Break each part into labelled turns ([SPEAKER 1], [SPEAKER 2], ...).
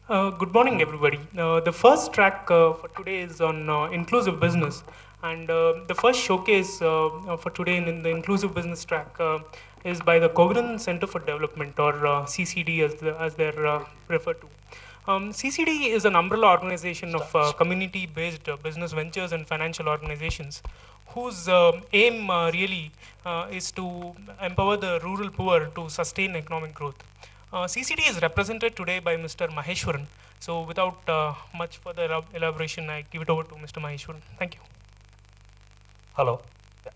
[SPEAKER 1] Good morning, everybody. The first track for today is on inclusive business, and the first showcase for today in the inclusive business track is by the Cogran Center for Development, or CCD as they're referred to. CCD is an umbrella organization of community-based business ventures and financial organizations whose aim really is to empower the rural poor to sustain economic growth. CCD is represented today by Mr. Maheshwaran. So, without much further elaboration, I give it over to Mr. Maheshwaran. Thank you.
[SPEAKER 2] Hello. Yeah.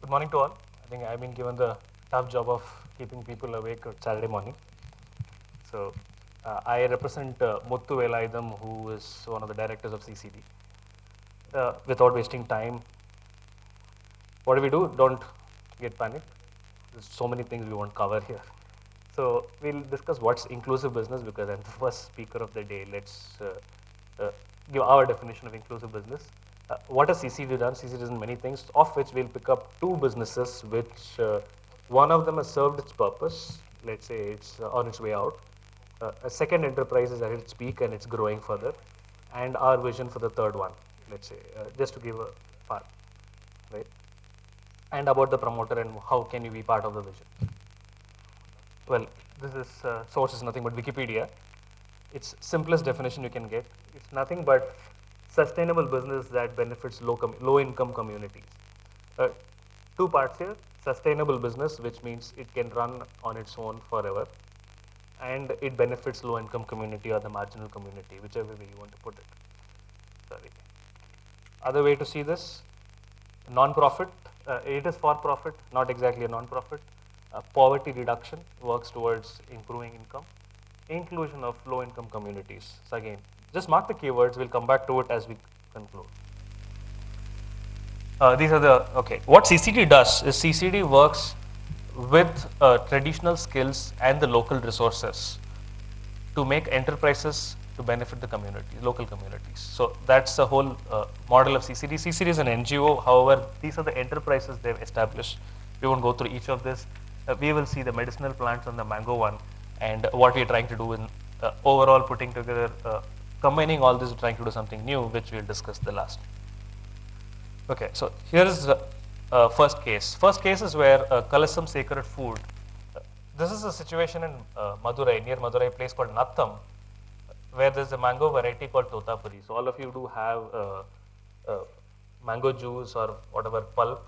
[SPEAKER 2] Good morning to all. I think I've been given the tough job of keeping people awake on Saturday morning. So I represent Muthu Velaidam, who is one of the directors of CCD. Without wasting time, what do we do? Don't get panicked. There's so many things we won't cover here. So we'll discuss what's inclusive business because I'm the first speaker of the day. Let's give our definition of inclusive business. What has CCD done? CCD has done many things, of which we'll pick up two businesses, which one of them has served its purpose. Let's say it's on its way out. A second enterprise is at its peak and it's growing further. And our vision for the third one, let's say, just to give a part, right? And about the promoter and how can you be part of the vision. Well, this is source is nothing but Wikipedia. Its simplest definition you can get. It's nothing but sustainable business that benefits low income communities. Uh, Two parts here: sustainable business, which means it can run on its own forever, and it benefits low income community or the marginal community, whichever way you want to put it. Sorry. Other way to see this: non-profit. It is for profit, not exactly a non-profit. Poverty reduction works towards improving income. Inclusion of low-income communities. So again, just mark the keywords. We'll come back to it as we conclude. These are the, okay. What CCD does is CCD works with traditional skills and the local resources to make enterprises to benefit the community, local communities. So that's the whole model of CCD. CCD is an NGO. However, these are the enterprises they've established. We won't go through each of this. We will see the medicinal plants on the mango one and what we're trying to do in overall putting together, combining all this, trying to do something new, which we'll discuss the last. Okay, so here is the first case. First case is where Kalasam Sacred Food. This is a situation in Madurai, near Madurai, a place called Nattam, where there's a mango variety called Totapuri. So all of you do have mango juice or whatever pulp.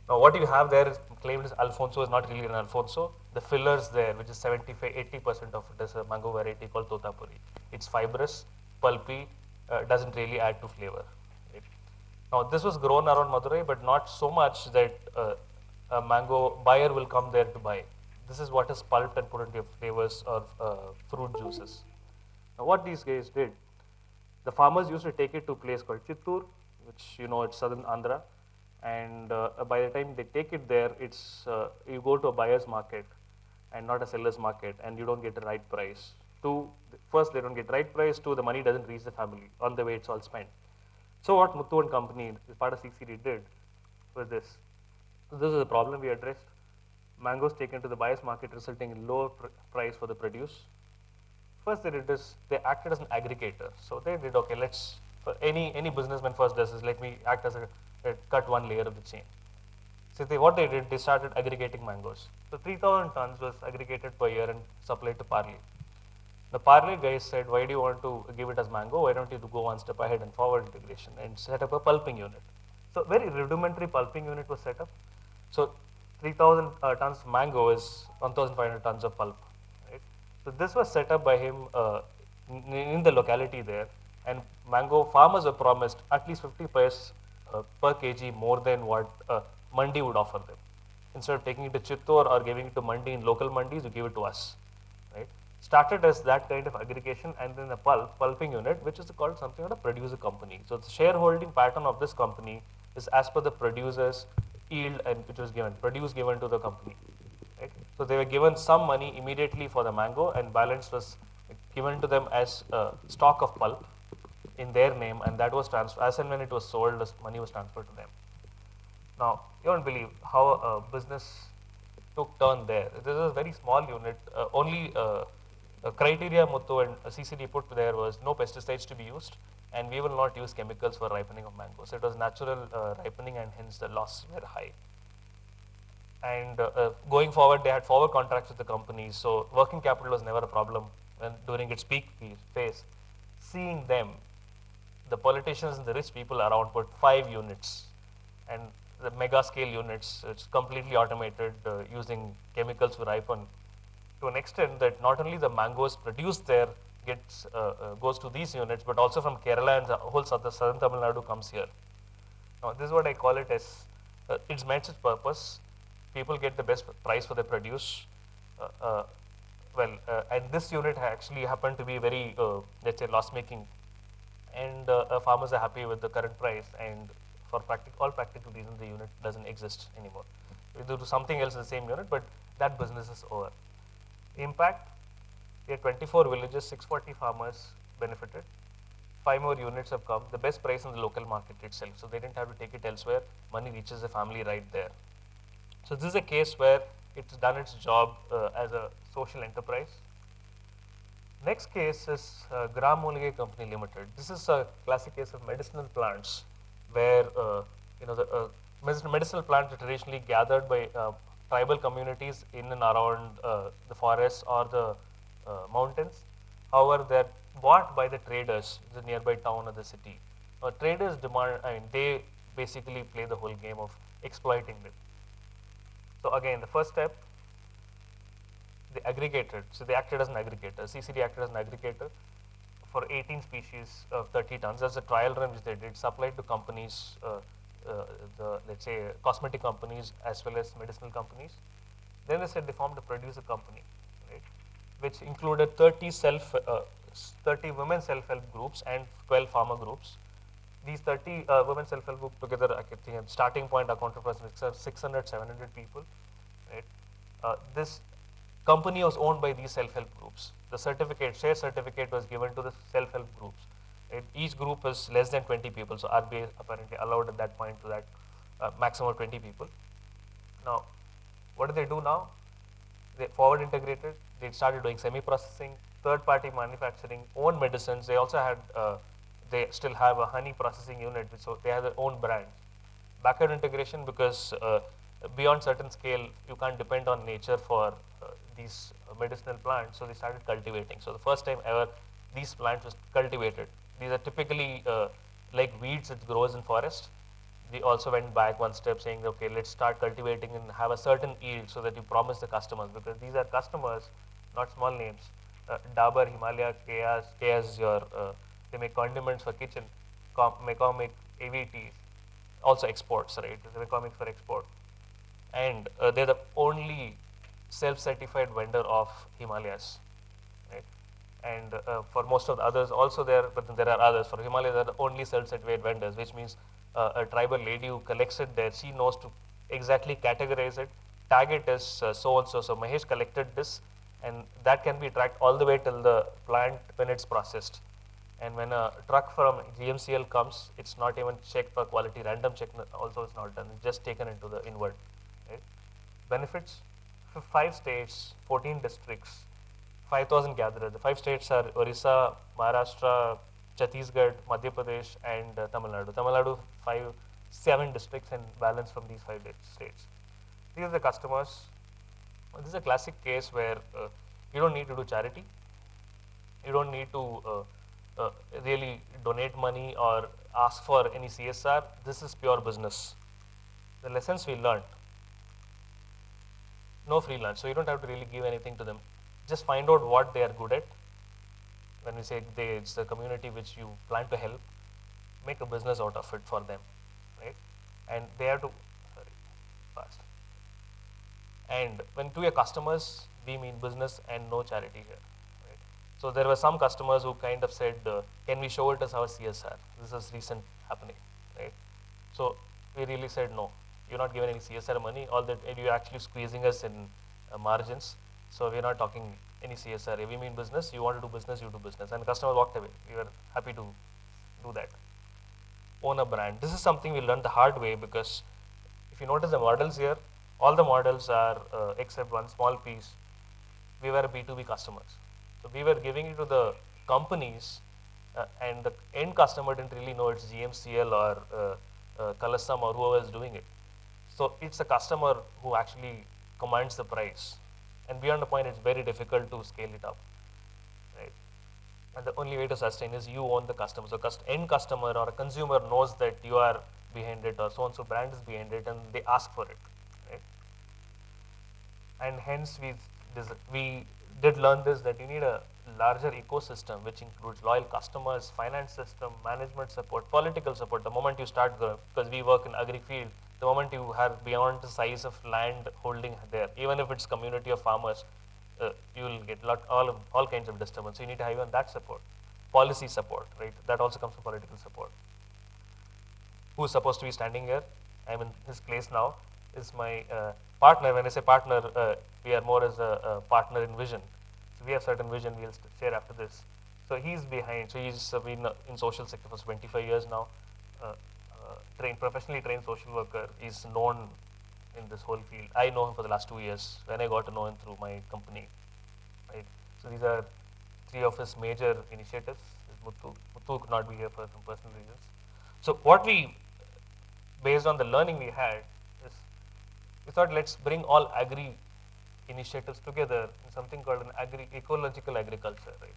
[SPEAKER 2] Now what you have there is claimed as Alfonso is not really an Alfonso. The fillers there, which is 75-80% of it, is a mango variety called Totapuri. It's fibrous, pulpy, doesn't really add to flavor. Right? Now this was grown around Madurai, but not so much that a mango buyer will come there to buy. This is what is pulped and put into flavors or fruit juices. Now what these guys did, the farmers used to take it to a place called Chittoor, which you know it's southern Andhra, and by the time they take it there, it's you go to a buyer's market and not a seller's market, and you don't get the right price. Two, first they don't get the right price. Two, the money doesn't reach the family. On the way, it's all spent. So what Muthu and company, as part of CCD, did was this. So this is a problem we addressed. Mangoes taken to the buyer's market, resulting in lower price for the produce. First they did is they acted as an aggregator. So they did, okay, let's, for any businessman first does is let me act as a cut one layer of the chain. So what they did, they started aggregating mangoes. So 3,000 tons was aggregated per year and supplied to Parley. The Parley guys said, why do you want to give it as mango? Why don't you go one step ahead and forward integration and set up a pulping unit? So very rudimentary pulping unit was set up. So 3,000 tons of mango is 1,500 tons of pulp. Right? So this was set up by him in the locality there, and mango farmers were promised at least 50 paise per kg more than what Mandi would offer them. Instead of taking it to Chittor or giving it to Mandi in local mandis, you give it to us. Right? Started as that kind of aggregation, and then a pulping unit, which is called something like a producer company. So the shareholding pattern of this company is as per the producer's yield and which was given, produce given to the company. Right? So they were given some money immediately for the mango, and balance was given to them as stock of pulp in their name, and that was transferred as and when it was sold. The money was transferred to them. Now you won't believe how a business took turn there. This is a very small unit. Only criteria Muthu and CCD put there was no pesticides to be used, and we will not use chemicals for ripening of mangoes. So it was natural ripening, and hence the losses were high. And going forward, they had forward contracts with the companies, so working capital was never a problem when, during its peak phase. Seeing them, the politicians and the rich people around put 5 units, and the mega scale units, it's completely automated using chemicals to ripen to an extent that not only the mangoes produced there gets goes to these units, but also from Kerala and the whole southern Tamil Nadu comes here. Now, this is what I call it as it's met its purpose. People get the best price for their produce. And this unit actually happened to be very, let's say, loss making, and farmers are happy with the current price. And for all practical reasons, the unit doesn't exist anymore. We do something else in the same unit, but that business is over. Impact: we had 24 villages, 640 farmers benefited. 5 more units have come, the best price in the local market itself. So they didn't have to take it elsewhere. Money reaches the family right there. So this is a case where it's done its job as a social enterprise. Next case is Gram Molige Company Limited. This is a classic case of medicinal plants, where the medicinal plants are traditionally gathered by tribal communities in and around the forests or the mountains. However, they're bought by the traders in the nearby town or the city. Traders demand, they basically play the whole game of exploiting them. So again, the first step, they aggregated. So they acted as an aggregator. CCD acted as an aggregator for 18 species of 30 tons. That's a trial run which they did, supplied to companies, let's say cosmetic companies as well as medicinal companies. Then they said they formed a producer company, right, which included 30 women self-help groups and 12 farmer groups. These 30 women self-help group together, I think starting point accounted for 600, 700 people, right. This company was owned by these self-help groups. The share certificate was given to the self-help groups. Right? Each group is less than 20 people, so RBI apparently allowed at that point to that maximum of 20 people. Now, what do they do now? They forward integrated, they started doing semi-processing, third-party manufacturing, own medicines. They also had, they still have a honey processing unit, so they have their own brand. Backward integration, because beyond certain scale, you can't depend on nature for these medicinal plants, so they started cultivating. So the first time ever, these plants was cultivated. These are typically like weeds that grows in forest. We also went back one step, saying, okay, let's start cultivating and have a certain yield so that you promise the customers, because these are customers, not small names. Dabur, Himalaya, KS, they make condiments for kitchen, McCormick, AVTs, also exports, right? McCormick for export. And they're the only self-certified vendor of Himalayas, right? And for most of the others also there, but then there are others. For Himalayas, they're the only self-certified vendors, which means a tribal lady who collects it there, she knows to exactly categorize it, tag it as so-and-so. So Mahesh collected this, and that can be tracked all the way till the plant when it's processed. And when a truck from GMCL comes, it's not even checked for quality, random check also is not done, it's just taken into the inward. Right? Benefits: 5 states, 14 districts, 5,000 gatherers. The 5 states are Orissa, Maharashtra, Chhattisgarh, Madhya Pradesh, and Tamil Nadu. Tamil Nadu, 7 districts, and balance from these 5 states. These are the customers. This is a classic case where you don't need to do charity. You don't need to really donate money or ask for any CSR. This is pure business. The lessons we learned: no free lunch, so you don't have to really give anything to them. Just find out what they are good at. When we say it's the community which you plan to help, make a business out of it for them, right? And they have to, fast. And when to your customers, we mean business and no charity here, right? So there were some customers who kind of said, can we show it as our CSR? This is recent happening, right? So we really said, no, you're not giving any CSR money, all that, and you're actually squeezing us in margins. So we're not talking any CSR. If we mean business, you want to do business, you do business. And the customer walked away. We were happy to do that. Own a brand. This is something we learned the hard way, because if you notice the models here, all the models are, except one small piece, we were B2B customers. So we were giving it to the companies, and the end customer didn't really know it's GMCL or Kalasam or whoever is doing it. So it's the customer who actually commands the price, and beyond the point, it's very difficult to scale it up, right? And the only way to sustain is you own the customer. So end customer or a consumer knows that you are behind it or so and so brand is behind it, and they ask for it, right? And hence we did learn this, that you need a larger ecosystem which includes loyal customers, finance system, management support, political support. The moment you start growing, because we work in agri field, the moment you have beyond the size of land holding there, even if it's community of farmers, you will get all kinds of disturbance. So you need to have even that support, policy support, right? That also comes from political support. Who's supposed to be standing here? I'm in his place now. Is my partner. When I say partner, we are more as a partner in vision. So we have certain vision we'll share after this. So he's behind. So he's been in social sector for 25 years now. Professionally trained social worker. He's known in this whole field. I know him for the last 2 years when I got to know him through my company. Right. So these are three of his major initiatives. Muthu could not be here for some personal reasons. So what we, based on the learning we had, is we thought let's bring all agri initiatives together in something called an ecological agriculture, right?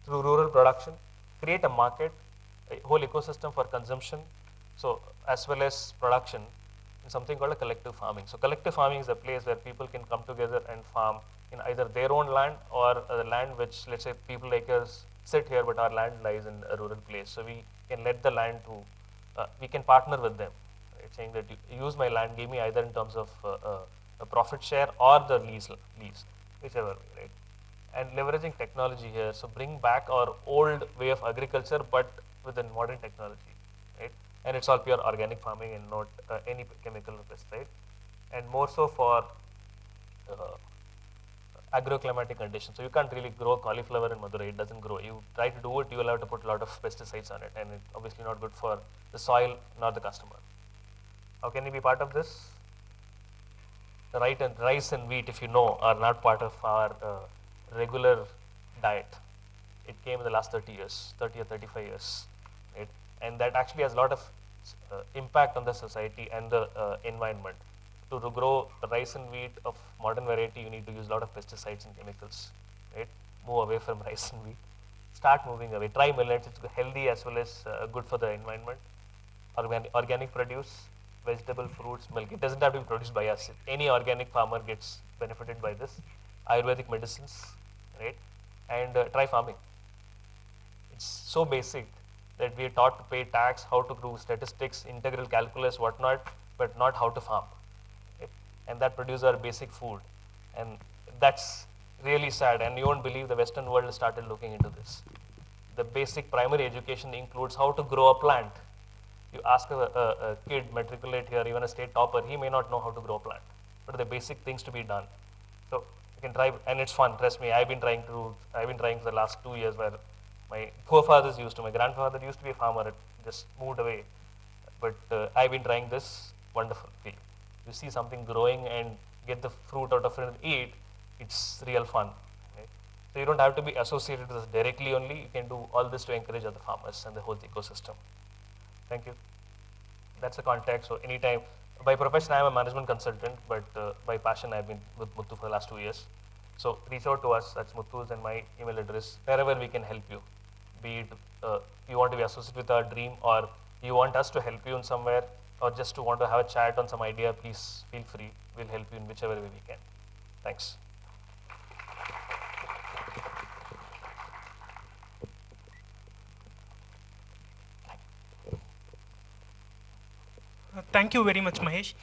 [SPEAKER 2] Through rural production, create a market, a whole ecosystem for consumption, so as well as production in something called a collective farming. So collective farming is a place where people can come together and farm in either their own land or the land which, let's say, people like us sit here, but our land lies in a rural place. So we can let the land to, we can partner with them, right? Saying that you use my land, give me either in terms of a profit share or the lease, whichever way, right? And leveraging technology here, so bring back our old way of agriculture, but with a modern technology, right? And it's all pure organic farming and not any chemical or pesticide, and more so for agroclimatic conditions. So you can't really grow cauliflower in Madurai; it doesn't grow. You try to do it, you will have to put a lot of pesticides on it, and it's obviously not good for the soil nor the customer. How can you be part of this? Rice and wheat, if you know, are not part of our regular diet. It came in the last 30 years, 30 or 35 years, right? And that actually has a lot of impact on the society and the environment. To grow rice and wheat of modern variety, you need to use a lot of pesticides and chemicals, right? Move away from rice and wheat. Start moving away. Try millets. It's healthy as well as good for the environment. Organic produce, vegetable, fruits, milk. It doesn't have to be produced by us. Any organic farmer gets benefited by this. Ayurvedic medicines, right? And try farming. It's so basic that we are taught to pay tax, how to do statistics, integral calculus, whatnot, but not how to farm. Right? And that produces our basic food. And that's really sad. And you won't believe the Western world has started looking into this. The basic primary education includes how to grow a plant. You ask a kid matriculate here, even a state topper, he may not know how to grow a plant. But the basic things to be done. So you can try, and it's fun. Trust me, I've been trying for the last 2 years, where my forefathers used to. My grandfather used to be a farmer, it just moved away. But I've been trying this. Wonderful feel. You see something growing and get the fruit out of it and eat. It's real fun. Right? So you don't have to be associated with this directly only. You can do all this to encourage other farmers and the whole ecosystem. Thank you. That's the context. So anytime, by profession, I'm a management consultant, but by passion, I've been with Muthu for the last 2 years. So reach out to us. That's Muthu's and my email address. Wherever we can help you, be it you want to be associated with our dream, or you want us to help you in somewhere, or just to want to have a chat on some idea, please feel free. We'll help you in whichever way we can. Thanks.
[SPEAKER 1] Thank you very much, Mahesh.